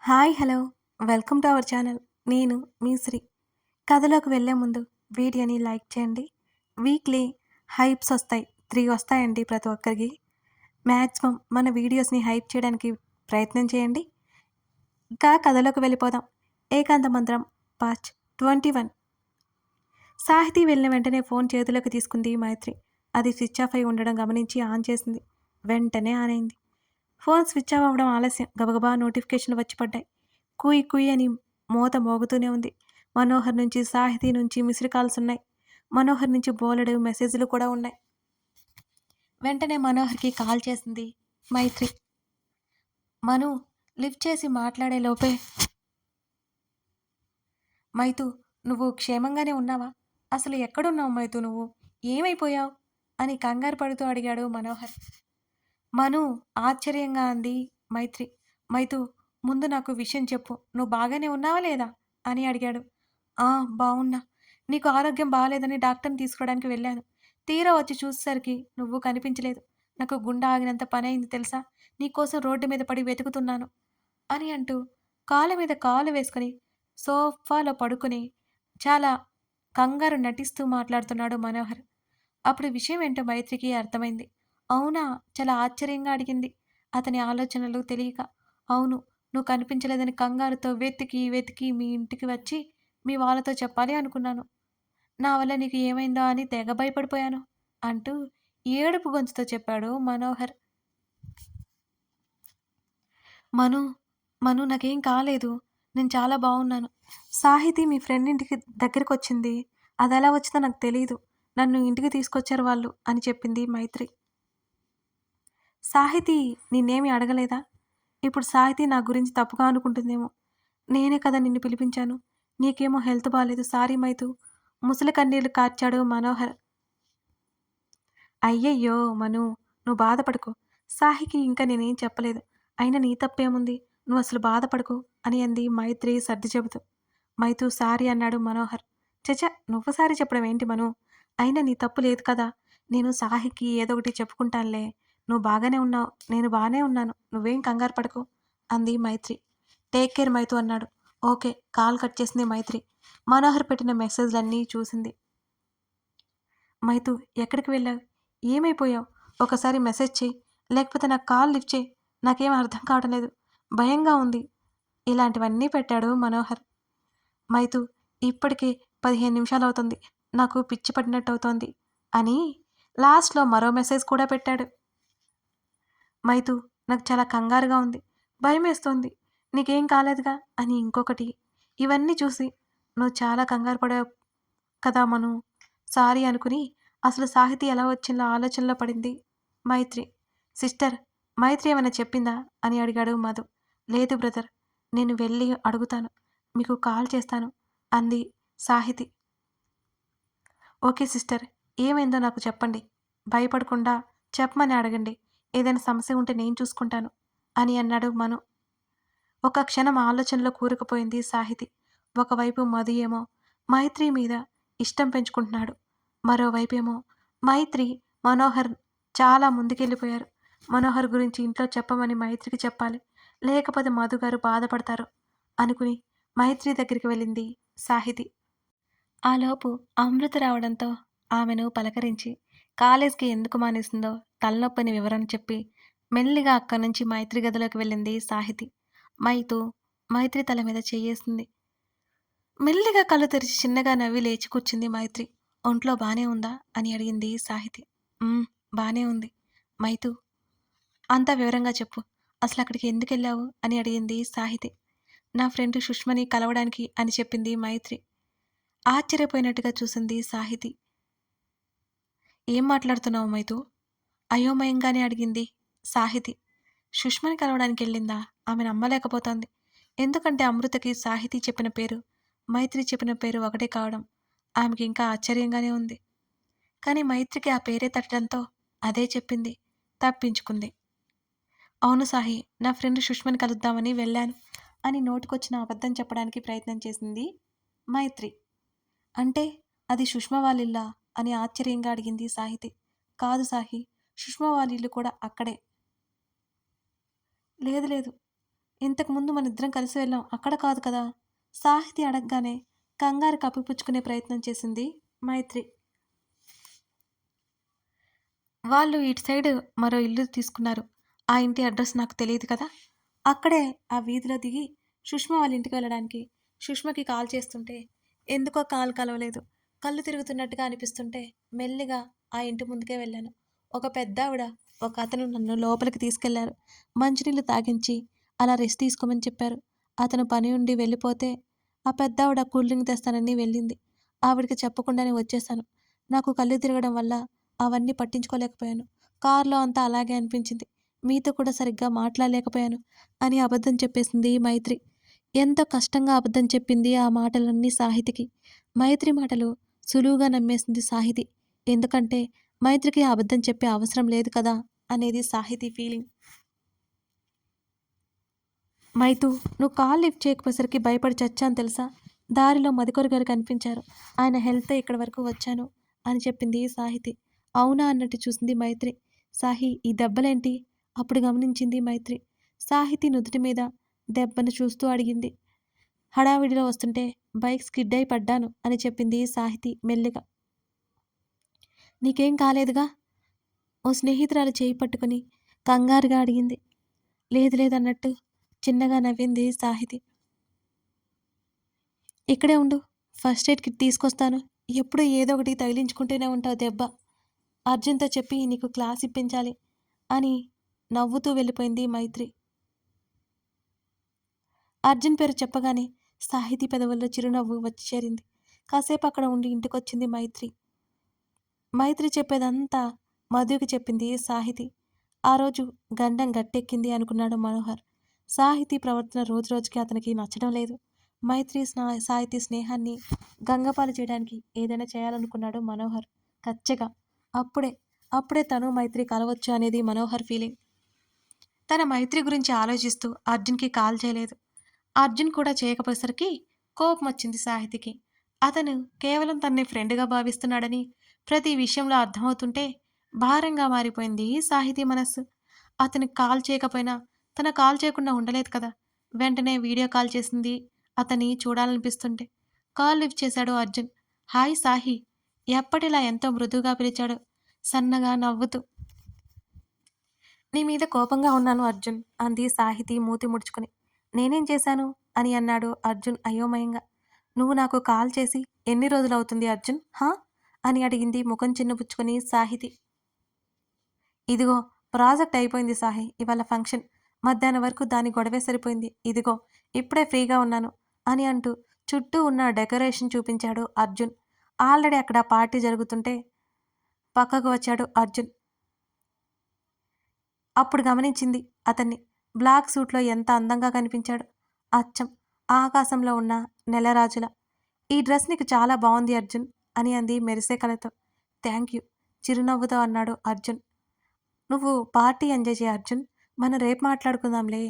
Hi hello welcome to our channel. నేను మీ శ్రీ. కథలోకి వెళ్ళే ముందు వీడియోని లైక్ చేయండి. వీక్లీ హైప్స్ వస్తాయి, 3 వస్తాయండి ప్రతి ఒక్కరికి. మ్యాక్సిమం మన వీడియోస్ని హైప్ చేయడానికి ప్రయత్నం చేయండి. ఇంకా కథలోకి వెళ్ళిపోదాం. ఏకాంత మంత్రం పార్ట్ 21. సాహితీ వెళ్ళిన వెంటనే ఫోన్ చేతిలోకి తీసుకుంది మైత్రి. అది స్విచ్ ఆఫ్ అయి ఉండడం గమనించి ఆన్ చేసింది. వెంటనే ఆన్ అయింది. ఫోన్ స్విచ్ ఆఫ్ అవ్వడం ఆలస్యం. గబగబా నోటిఫికేషన్లు వచ్చి పడ్డాయి. కుయ్ కుయ్ అని మోత మోగుతూనే ఉంది. మనోహర్ నుంచి, సాహితీ నుంచి మిస్డ్ కాల్స్ ఉన్నాయి. మనోహర్ నుంచి బోలెడు మెసేజ్లు కూడా ఉన్నాయి. వెంటనే మనోహర్కి కాల్ చేసింది మైత్రి. మను లిఫ్ట్ చేసి మాట్లాడే లోపే, మైతు నువ్వు క్షేమంగానే ఉన్నావా? అసలు ఎక్కడున్నావు మైతు, నువ్వు ఏమైపోయావు అని కంగారు పడుతూ అడిగాడు మనోహర్. మను ఆశ్చర్యంగా అంది మైత్రి. మైతు ముందు నాకు విషయం చెప్పు, నువ్వు బాగానే ఉన్నావా లేదా అని అడిగాడు. ఆ బావున్నా. నీకు ఆరోగ్యం బాగాలేదని డాక్టర్ని తీసుకోవడానికి వెళ్ళాను. తీరా వచ్చి చూసేసరికి నువ్వు కనిపించలేదు. నాకు గుండె ఆగినంత పని అయింది తెలుసా. నీకోసం రోడ్డు మీద పడి వెతుకుతున్నాను అని అంటూ కాలు మీద కాలు వేసుకొని సోఫాలో పడుకుని చాలా కంగారు నటిస్తూ మాట్లాడుతున్నాడు మనోహర్. అప్పుడు విషయం ఏంటో మైత్రికి అర్థమైంది. అవునా? చాలా ఆశ్చర్యంగా అడిగింది. అతని ఆలోచనలు తెలియక. అవును, నువ్వు కనిపించలేదని కంగారుతో వెతికి వెతికి మీ ఇంటికి వచ్చి మీ వాళ్ళతో చెప్పాలి అనుకున్నాను. నా వల్ల నీకు ఏమైందో అని తెగ భయపడిపోయాను అంటూ ఏడుపు గొంతుతో చెప్పాడు మనోహర్. మను మను నాకేం కాలేదు. నేను చాలా బాగున్నాను. సాహితీ మీ ఫ్రెండ్ ఇంటికి దగ్గరకొచ్చింది. అదెలా వచ్చిందో నాకు తెలీదు. నన్ను ఇంటికి తీసుకొచ్చారు వాళ్ళు అని చెప్పింది మైత్రి. సాహితీ నిన్నేమి అడగలేదా? ఇప్పుడు సాహితీ నా గురించి తప్పుగా అనుకుంటుందేమో. నేనే కదా నిన్ను పిలిపించాను. నీకేమో హెల్త్ బాలేదు. సారీ మైతు. ముసలి కన్నీళ్లు కార్చాడు మనోహర్. అయ్యయ్యో మను, నువ్వు బాధపడకు. సాహికి ఇంకా నేనేం చెప్పలేదు. అయినా నీ తప్పేముంది? నువ్వు అసలు బాధపడకు అని అంది మైత్రి సర్ది చెబుతూ. మైతు సారీ అన్నాడు మనోహర్. చచ, నువ్వు సారీ చెప్పడం ఏంటి మను? అయినా నీ తప్పు లేదు కదా. నేను సాహికి ఏదో ఒకటి చెప్పుకుంటానులే. నువ్వు బాగానే ఉన్నావు, నేను బాగానే ఉన్నాను. నువ్వేం కంగారు పడకు అంది మైత్రి. టేక్ కేర్ మైతు అన్నాడు. ఓకే. కాల్ కట్ చేసింది మైత్రి. మనోహర్ పెట్టిన మెసేజ్లన్నీ చూసింది. మైతు ఎక్కడికి వెళ్ళావు? ఏమైపోయావు? ఒకసారి మెసేజ్ చెయ్యి, లేకపోతే నాకు కాల్ లిఫ్ట్ చేయి. నాకేం అర్థం కావడం లేదు. భయంగా ఉంది. ఇలాంటివన్నీ పెట్టాడు మనోహర్. మైతు ఇప్పటికే 15 నిమిషాలవుతుంది. నాకు పిచ్చి పట్టినట్టు అవుతోంది అని లాస్ట్‌లో మరో మెసేజ్ కూడా పెట్టాడు. మైతు నాకు చాలా కంగారుగా ఉంది. భయమేస్తోంది. నీకేం కాలేదుగా అని ఇంకొకటి. ఇవన్నీ చూసి నువ్వు చాలా కంగారు పడావు కదా మను. సారీ అనుకుని అసలు సాహితీ ఎలా వచ్చిందో ఆలోచనలో పడింది మైత్రి. సిస్టర్, మైత్రి ఏమైనా చెప్పిందా అని అడిగాడు మధు. లేదు బ్రదర్, నేను వెళ్ళి అడుగుతాను, మీకు కాల్ చేస్తాను అంది సాహితి. ఓకే సిస్టర్, ఏమైందో నాకు చెప్పండి. భయపడకుండా చెప్పమని అడగండి. ఏదైనా సమస్య ఉంటే నేను చూసుకుంటాను అని అన్నాడు మను. ఒక క్షణం ఆలోచనలో కూరుకుపోయింది సాహితి. ఒకవైపు మధు ఏమో మైత్రి మీద ఇష్టం పెంచుకుంటున్నాడు. మరోవైపేమో మైత్రి, మనోహర్ చాలా ముందుకెళ్ళిపోయారు. మనోహర్ గురించి ఇంట్లో చెప్పమని మైత్రికి చెప్పాలి, లేకపోతే మధు గారు బాధపడతారు అనుకుని మైత్రి దగ్గరికి వెళ్ళింది సాహితి. ఆలోపు అమృత రావడంతో ఆమెను పలకరించి కాలేజ్కి ఎందుకు మానేసిందో తలనొప్పిని వివరణ చెప్పి మెల్లిగా అక్కడి నుంచి మైత్రి గదిలోకి వెళ్ళింది సాహితి. మైతు మైత్రి తల మీద చెయ్యేసింది. మెల్లిగా కళ్ళు తెరిచి చిన్నగా నవ్వి లేచి కూర్చుంది మైత్రి. ఒంట్లో బానే ఉందా అని అడిగింది సాహితి. బానే ఉంది. మైతు అంతా వివరంగా చెప్పు. అసలు అక్కడికి ఎందుకెళ్ళావు అని అడిగింది సాహితి. నా ఫ్రెండ్ సుష్మని కలవడానికి అని చెప్పింది మైత్రి. ఆశ్చర్యపోయినట్టుగా చూసింది సాహితి. ఏం మాట్లాడుతున్నావు మైతు? అయోమయంగానే అడిగింది సాహితి. సుష్మని కలవడానికి వెళ్ళిందా? ఆమె నమ్మలేకపోతోంది. ఎందుకంటే అమృతకి సాహితి చెప్పిన పేరు, మైత్రి చెప్పిన పేరు ఒకటే కావడం ఆమెకి ఇంకా ఆశ్చర్యంగానే ఉంది. కానీ మైత్రికి ఆ పేరే తట్టడంతో అదే చెప్పింది. తప్పించుకుంది. అవును సాహి, నా ఫ్రెండ్ సుష్మని కలుద్దామని వెళ్ళాను అని నోటికొచ్చిన అబద్ధం చెప్పడానికి ప్రయత్నం చేసింది మైత్రి. అంటే అది సుష్మ వాళ్ళిల్లా అని ఆశ్చర్యంగా అడిగింది సాహితి. కాదు సాహి, సుష్మ వాళ్ళ ఇల్లు కూడా అక్కడే. లేదు లేదు, ఇంతకుముందు మనిద్దరం కలిసి వెళ్ళాం. అక్కడ కాదు కదా! సాహితి అడగగానే కంగారు కప్పిపుచ్చుకునే ప్రయత్నం చేసింది మైత్రి. వాళ్ళు ఇటు సైడ్ మరో ఇల్లు తీసుకున్నారు. ఆ ఇంటి అడ్రస్ నాకు తెలీదు కదా! అక్కడే ఆ వీధిలో దిగి సుష్మ వాళ్ళ ఇంటికి వెళ్ళడానికి సుష్మకి కాల్ చేస్తుంటే ఎందుకో కాల్ కలవలేదు. కళ్ళు తిరుగుతున్నట్టుగా అనిపిస్తుంటే మెల్లిగా ఆ ఇంటి ముందుకే వెళ్ళాను. ఒక పెద్దావిడ, ఒక అతను నన్ను లోపలికి తీసుకెళ్లారు. మంచినీళ్ళు తాగించి అలా రెస్ట్ తీసుకోమని చెప్పారు. అతను పని ఉండి వెళ్ళిపోతే ఆ పెద్దావిడ కూల్ డ్రింక్ తెస్తానని వెళ్ళింది. ఆవిడకి చెప్పకుండానే వచ్చేశాను. నాకు కళ్ళు తిరగడం వల్ల అవన్నీ పట్టించుకోలేకపోయాను. కారులో అంతా అలాగే అనిపించింది. మీతో కూడా సరిగ్గా మాట్లాడలేకపోయాను అని అబద్ధం చెప్పేసింది మైత్రి. ఎంతో కష్టంగా అబద్ధం చెప్పింది ఆ మాటలన్నీ సాహితికి. మైత్రి మాటలు సులువుగా నమ్మేసింది సాహితి. ఎందుకంటే మైత్రికి అబద్ధం చెప్పే అవసరం లేదు కదా అనేది సాహితి ఫీలింగ్. మైతూ, నువ్వు కాల్ లిఫ్ట్ చేయకపోయేసరికి భయపడి చచ్చాను తెలుసా? దారిలో మధుకర్ గారు కనిపించారు. ఆయన హెల్త్‌తో ఇక్కడి వరకు వచ్చాను అని చెప్పింది సాహితి. అవునా అన్నట్టు చూసింది మైత్రి. సాహి, ఈ దెబ్బలేంటి? అప్పుడు గమనించింది మైత్రి. సాహితి నుదుటి మీద దెబ్బను చూస్తూ అడిగింది. హడావిడిలో వస్తుంటే బైక్ స్కిడ్ అయి పడ్డాను అని చెప్పింది సాహితి మెల్లిగా. నీకేం కాలేదుగా? ఓ స్నేహితురాలు చేయి పట్టుకుని కంగారుగా అడిగింది. లేదు లేదన్నట్టు చిన్నగా నవ్వింది సాహితి. ఇక్కడే ఉండు. ఫస్ట్ ఎయిడ్ కిట్ తీసుకొస్తాను. ఎప్పుడూ ఏదో ఒకటి తగిలించుకుంటూనే ఉంటావు దెబ్బ. అర్జున్‌తో చెప్పి నీకు క్లాస్ ఇప్పించాలి అని నవ్వుతూ వెళ్ళిపోయింది మైత్రి. అర్జున్ పేరు చెప్పగానే సాహితీ పెదవుల్లో చిరునవ్వు వచ్చి చేరింది. కాసేపు అక్కడ ఉండి ఇంటికొచ్చింది మైత్రి. మైత్రి చెప్పేదంతా మధుకి చెప్పింది సాహితి. ఆ రోజు గండం గట్టెక్కింది అనుకున్నాడు మనోహర్. సాహితీ ప్రవర్తన రోజురోజుకి అతనికి నచ్చడం లేదు. మైత్రి సాహితీ స్నేహాన్ని గంగపాలు చేయడానికి ఏదైనా చేయాలనుకున్నాడు మనోహర్ కచ్చగా. అప్పుడే తను మైత్రి కలవచ్చు అనేది మనోహర్ ఫీలింగ్. తన మైత్రి గురించి ఆలోచిస్తూ అర్జున్‌కి కాల్ చేయలేదు. అర్జున్ కూడా చేయకపోయేసరికి కోపం వచ్చింది సాహితికి. అతను కేవలం తనని ఫ్రెండ్‌గా భావిస్తున్నాడని ప్రతి విషయంలో అర్థమవుతుంటే భారంగా మారిపోయింది సాహితీ మనస్సు. అతనికి కాల్ చేయకపోయినా తన కాల్ చేయకుండా ఉండలేదు కదా! వెంటనే వీడియో కాల్ చేసింది అతన్ని చూడాలనిపిస్తుంటే. కాల్ లిఫ్ట్ చేశాడు అర్జున్. హాయ్ సాహి! ఎప్పటిలా ఎంతో మృదువుగా పిలిచాడు సన్నగా నవ్వుతూ. నీ మీద కోపంగా ఉన్నాను అర్జున్ అంది సాహితి మూతి ముడుచుకుని. నేనేం చేశాను అని అన్నాడు అర్జున్ అయోమయంగా. నువ్వు నాకు కాల్ చేసి ఎన్ని రోజులవుతుంది అర్జున్ హా అని అడిగింది ముఖం చిన్నపుచ్చుకొని సాహితి. ఇదిగో ప్రాజెక్ట్ అయిపోయింది సాహి, ఇవాళ ఫంక్షన్. మధ్యాహ్నం వరకు దాని గొడవే సరిపోయింది. ఇదిగో ఇప్పుడే ఫ్రీగా ఉన్నాను అని అంటూ చుట్టూ ఉన్న డెకరేషన్ చూపించాడు అర్జున్. ఆల్రెడీ అక్కడ పార్టీ జరుగుతుంటే పక్కకు వచ్చాడు అర్జున్. అప్పుడు గమనించింది అతన్ని. బ్లాక్ సూట్లో ఎంత అందంగా కనిపించాడు. అచ్చం ఆకాశంలో ఉన్న నెలరాజుల. ఈ డ్రెస్ నీకు చాలా బాగుంది అర్జున్ అని అంది మెరిసే కళతో. థ్యాంక్ యూ చిరునవ్వుతో అన్నాడు అర్జున్. నువ్వు పార్టీ ఎంజాయ్ చేయి అర్జున్, మనం రేపు మాట్లాడుకుందాంలే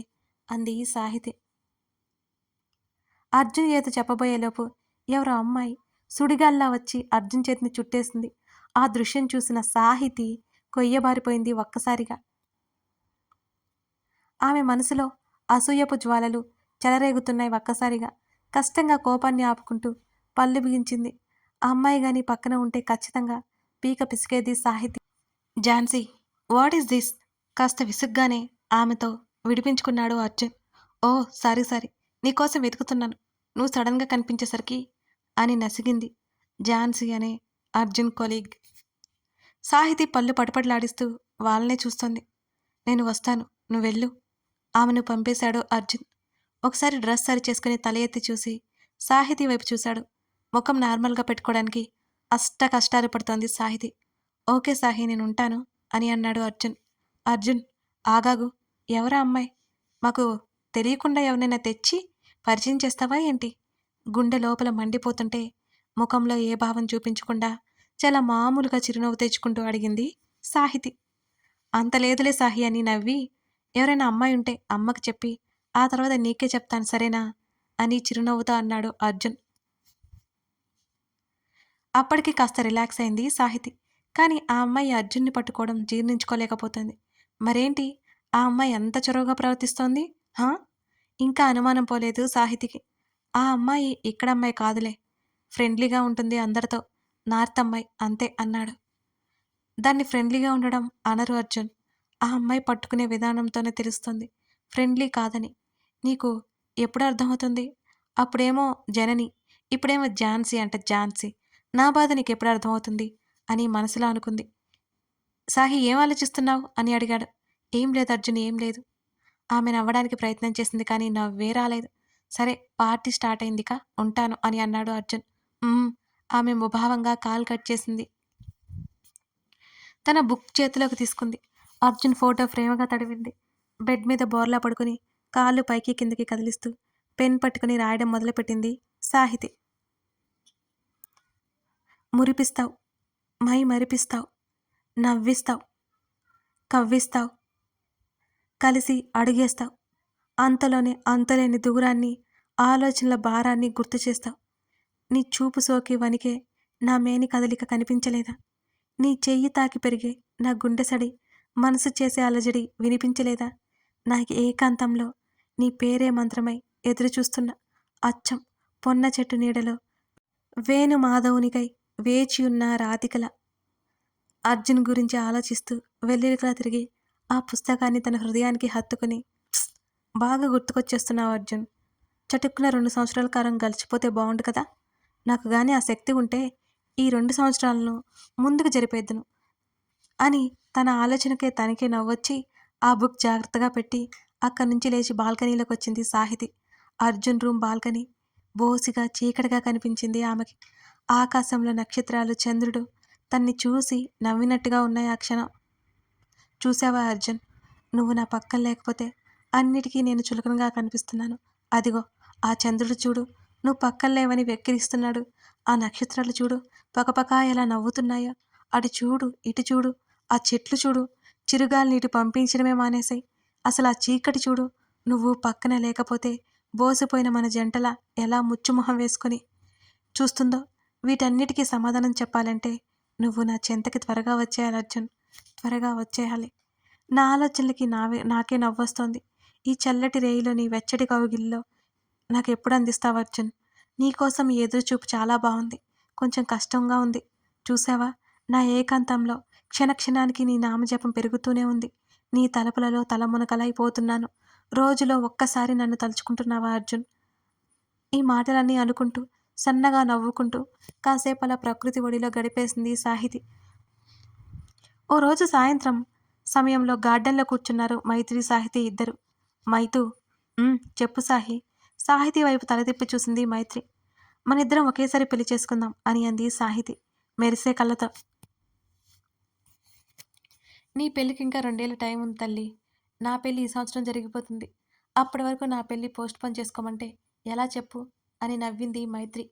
అంది సాహితి. అర్జున్ ఏదో చెప్పబోయేలోపు ఎవరో అమ్మాయి సుడిగాల్లా వచ్చి అర్జున్ చేతిని చుట్టేసింది. ఆ దృశ్యం చూసిన సాహితి కొయ్యబారిపోయింది ఒక్కసారిగా. ఆమె మనసులో అసూయపు జ్వాలలు చెలరేగుతున్నాయి ఒక్కసారిగా. కష్టంగా కోపాన్ని ఆపుకుంటూ పళ్ళు బిగించింది. ఆ అమ్మాయి గాని పక్కన ఉంటే ఖచ్చితంగా పీక పిసికేది Sahithi. Jhansi, what is this? కాస్త విసుగ్గానే ఆమెతో విడిపించుకున్నాడు అర్జున్. ఓ సారీ నీకోసం వెతుకుతున్నాను. నువ్వు సడన్గా కనిపించేసరికి అని నసిగింది ఝాన్సీ అనే అర్జున్ కొలీగ్. సాహితి పళ్ళు పటపటలాడిస్తూ వాళ్ళనే చూస్తోంది. నేను వస్తాను, నువ్వెళ్ళు ఆమెను పంపేశాడు అర్జున్. ఒకసారి డ్రెస్ సరి చేసుకుని తల ఎత్తి చూసి సాహితి వైపు చూశాడు. ముఖం నార్మల్గా పెట్టుకోవడానికి అష్ట కష్టాలు పడుతోంది సాహితి. ఓకే సాహి, నేను ఉంటాను అని అన్నాడు అర్జున్. అర్జున్, ఆగాగు. ఎవరా అమ్మాయి? మాకు తెలియకుండా ఎవరినైనా తెచ్చి పరిచయం చేస్తావా ఏంటి? గుండె లోపల మండిపోతుంటే ముఖంలో ఏ భావం చూపించకుండా చాలా మామూలుగా చిరునవ్వు తెచ్చుకుంటూ అడిగింది సాహితి. అంత లేదులే సాహి అని నవ్వి, ఎవరైనా అమ్మాయి ఉంటే అమ్మకి చెప్పి ఆ తర్వాత నీకే చెప్తాను సరేనా అని చిరునవ్వుతో అన్నాడు అర్జున్. అప్పటికి కాస్త రిలాక్స్ అయింది సాహితి. కానీ ఆ అమ్మాయి అర్జున్ని పట్టుకోవడం జీర్ణించుకోలేకపోతుంది. మరేంటి ఆ అమ్మాయి ఎంత చొరవగా ప్రవర్తిస్తోంది? హా, ఇంకా అనుమానం పోలేదు సాహితికి. ఆ అమ్మాయి ఇక్కడమ్మాయి కాదులే. ఫ్రెండ్లీగా ఉంటుంది అందరితో. నార్త్ అమ్మాయి అంతే అన్నాడు. దాన్ని ఫ్రెండ్లీగా ఉండడం అనరు అర్జున్. ఆ అమ్మాయి పట్టుకునే విధానంతోనే తెలుస్తుంది ఫ్రెండ్లీ కాదని. నీకు ఎప్పుడు అర్థమవుతుంది? అప్పుడేమో జనని, ఇప్పుడేమో ఝాన్సీ అంట ఝాన్సీ. నా బాధ నీకెప్పుడు అర్థమవుతుంది అని మనసులో అనుకుంది. సాహి ఏం ఆలోచిస్తున్నావు అని అడిగాడు. ఏం లేదు అర్జున్, ఏం లేదు. ఆమె నవ్వడానికి ప్రయత్నం చేసింది కానీ నవ్వే రాలేదు. సరే పార్టీ స్టార్ట్ అయిందిక, ఉంటాను అని అన్నాడు అర్జున్. ఆమె ముభావంగా కాల్ కట్ చేసింది. తన బుక్ చేతిలోకి తీసుకుంది. అర్జున్ ఫోటో ప్రేమగా తడివింది. బెడ్ మీద బోర్లా పడుకుని కాళ్ళు పైకి కిందకి కదిలిస్తూ పెన్ పట్టుకుని రాయడం మొదలుపెట్టింది సాహితి. మురిపిస్తావు, మై మరిపిస్తావు, నవ్విస్తావు, కవ్విస్తావు, కలిసి అడుగేస్తావు, అంతలోనే అంతలేని దూరాన్ని, ఆలోచనల భారాన్ని గుర్తు చేస్తావు. నీ చూపు సోకి వణికే నా మేని కదలిక కనిపించలేదా? నీ చెయ్యి తాకి పెరిగే నా గుండె సడి, మనసు చేసే అలజడి వినిపించలేదా? నాకు ఏకాంతంలో నీ పేరే మంత్రమై ఎదురుచూస్తున్న అచ్చం పొన్న చెట్టు నీడలో వేణు మాధవునికై వేచియున్న రాధికల. అర్జున్ గురించి ఆలోచిస్తూ వెల్లెలికలా తిరిగి ఆ పుస్తకాన్ని తన హృదయానికి హత్తుకుని, బాగా గుర్తుకొచ్చేస్తున్నావు అర్జున్. చటుక్కున 2 సంవత్సరాల కాలం గడిచిపోతే బాగుండు కదా. నాకు గాని ఆ శక్తి ఉంటే ఈ 2 సంవత్సరాలను ముందుకు జరిపేద్దును అని తన ఆలోచనకే తనకే నవ్వొచ్చి ఆ బుక్ జాగ్రత్తగా పెట్టి అక్కడి నుంచి లేచి బాల్కనీలోకి వచ్చింది సాహితి. అర్జున్ రూమ్ బాల్కనీ బోసిగా చీకటిగా కనిపించింది ఆమెకి. ఆకాశంలో నక్షత్రాలు, చంద్రుడు తన్ని చూసి నవ్వినట్టుగా ఉన్నాయి ఆ క్షణం. చూసావా అర్జున్, నువ్వు నా పక్కన లేకపోతే అన్నిటికీ నేను చులకనగా కనిపిస్తున్నాను. అదిగో ఆ చంద్రుడు చూడు, నువ్వు పక్కన లేవని వెక్కిరిస్తున్నాడు. ఆ నక్షత్రాలు చూడు, పకపకా ఎలా నవ్వుతున్నాయో. అటు చూడు, ఇటు చూడు, ఆ చెట్లు చూడు, చిరుగాలిని ఇటు పంపించడమే మానేశాయి. అసలు ఆ చీకటి చూడు, నువ్వు పక్కన లేకపోతే బోసిపోయిన మన జంటలా ఎలా ముచ్చుమొహం వేసుకొని చూస్తుందో. వీటన్నిటికీ సమాధానం చెప్పాలంటే నువ్వు నా చెంతకి త్వరగా వచ్చేయాలి అర్జున్, త్వరగా వచ్చేయాలి. నా ఆలోచనలకి నాకే నవ్వొస్తోంది. ఈ చల్లటి రేయిలో నీ వెచ్చటి కౌగిలిలో నాకెప్పుడు అందిస్తావు అర్జున్? నీకోసం ఈ ఎదురుచూపు చాలా బాగుంది, కొంచెం కష్టంగా ఉంది. చూసావా, నా ఏకాంతంలో క్షణక్షణానికి నీ నామజపం పెరుగుతూనే ఉంది. నీ తలపులలో తలమునకలైపోతున్నాను. రోజులో ఒక్కసారి నన్ను తలుచుకుంటున్నావా అర్జున్? ఈ మాటలన్నీ అనుకుంటూ సన్నగా నవ్వుకుంటూ కాసేపలా ప్రకృతి ఒడిలో గడిపేసింది సాహితి. ఓ రోజు సాయంత్రం సమయంలో గార్డెన్లో కూర్చున్నారు మైత్రి, సాహితి ఇద్దరు. మైతూ, చెప్పు సాహి. సాహితి వైపు తలతిప్పి చూసింది మైత్రి. మనిద్దరం ఒకేసారి పెళ్లి చేసుకుందాం అని అంది సాహితి మెరిసే కళ్ళతో. నీ పెళ్ళికి ఇంకా 2 ఏళ్ళు టైం ఉంది తల్లి. నా పెళ్ళి ఈ సంవత్సరం జరిగిపోతుంది. అప్పటి వరకు నా పెళ్ళి పోస్ట్‌పోన్ చేసుకోమంటే ఎలా చెప్పు అని నవ్వింది మైత్రి.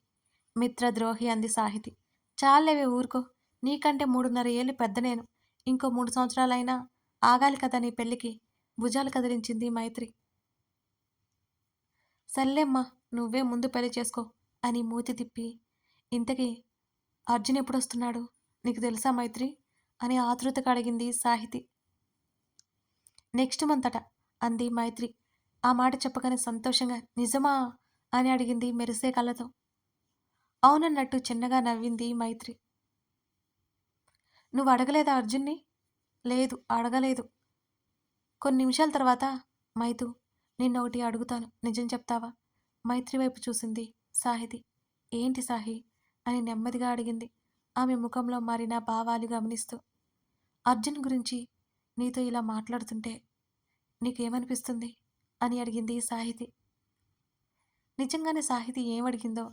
మిత్రద్రోహి అంది సాహితి. చాలేవే ఊరుకో. నీకంటే 3.5 ఏళ్ళు పెద్ద నేను. ఇంకో 3 సంవత్సరాలైనా ఆగాలి కదా నీ పెళ్ళికి. భుజాలు కదిలించింది మైత్రి. సర్లేమ్మా, నువ్వే ముందు పెళ్లి చేసుకో అని మూతి తిప్పి, ఇంతకీ అర్జున్ ఎప్పుడొస్తున్నాడు నీకు తెలుసా మైత్రి అని ఆతృతగా అడిగింది సాహితి. నెక్స్ట్ మంత్ అట అంది మైత్రి. ఆ మాట చెప్పగానే సంతోషంగా నిజమా అని అడిగింది మెరిసే కళ్ళతో. అవునన్నట్టు చిన్నగా నవ్వింది మైత్రి. నువ్వు అడగలేదా అర్జున్ని? లేదు, అడగలేదు. కొన్ని నిమిషాల తర్వాత, మైతు, నిన్నొకటి అడుగుతాను, నిజం చెప్తావా? మైత్రి వైపు చూసింది సాహితి. ఏంటి సాహి అని నెమ్మదిగా అడిగింది ఆమె ముఖంలో మారిన భావాలు గమనిస్తూ. అర్జున్ గురించి నీతో ఇలా మాట్లాడుతుంటే నీకేమనిపిస్తుంది అని అడిగింది సాహితి. నిజంగానే సాహితి ఏమడిగిందో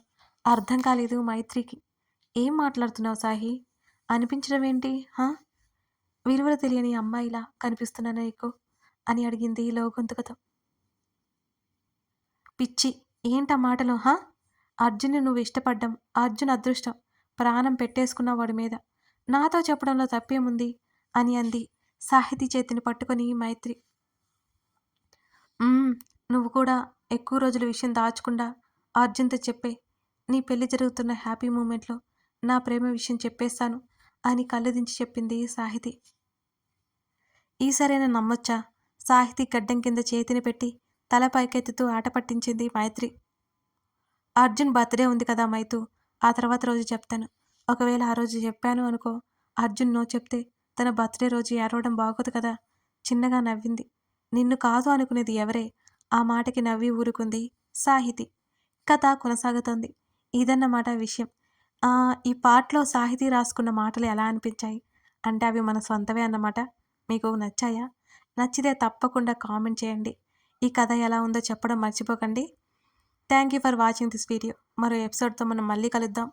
అర్థం కాలేదు మైత్రికి. ఏం మాట్లాడుతున్నావు సాహి? అనిపించడం ఏంటి? విలువలు తెలియని అమ్మాయిలా కనిపిస్తున్నాను నీకు అని అడిగింది లోగొంతుకతో. పిచ్చి, ఏంటా మాటలు? అర్జున్ని నువ్వు ఇష్టపడ్డం అర్జున్ అదృష్టం. ప్రాణం పెట్టేసుకున్నావు వాడి మీద. నాతో చెప్పడంలో తప్పేముంది అని అంది సాహితి చేతిని పట్టుకొని మైత్రి. నువ్వు కూడా ఎక్కువ రోజుల విషయం దాచకుండా అర్జున్తో చెప్పే. నీ పెళ్లి జరుగుతున్న హ్యాపీ మూమెంట్లో నా ప్రేమ విషయం చెప్పేస్తాను అని కళ్ళు దించి చెప్పింది సాహితి. ఈసారైనా నమ్మొచ్చా? సాహితి గడ్డం కింద చేతిని పెట్టి తల పైకెత్తుతూ ఆట పట్టించింది మైత్రి. అర్జున్ బర్త్‌డే ఉంది కదా మైతూ! ఆ తర్వాత రోజు చెప్తాను. ఒకవేళ ఆ రోజు చెప్పాను అనుకో, అర్జున్ నో చెప్తే తన బర్త్‌డే రోజు ఏడవడం బాగోదు కదా! చిన్నగా నవ్వింది. నిన్ను కాదు అనుకునేది ఎవరే? ఆ మాటకి నవ్వి ఊరుకుంది సాహితి. కథ కొనసాగుతోంది. ఇదన్నమాట విషయం. ఈ పార్ట్‌లో సాహితీ రాసుకున్న మాటలు ఎలా అనిపించాయి? అంటే అవి మన సొంతవే అన్నమాట. మీకు నచ్చాయా? నచ్చితే తప్పకుండా కామెంట్ చేయండి. ఈ కథ ఎలా ఉందో చెప్పడం మర్చిపోకండి. Thank you for watching this video. మరో ఎపిసోడ్‌తో మనం మళ్ళీ కలుద్దాం.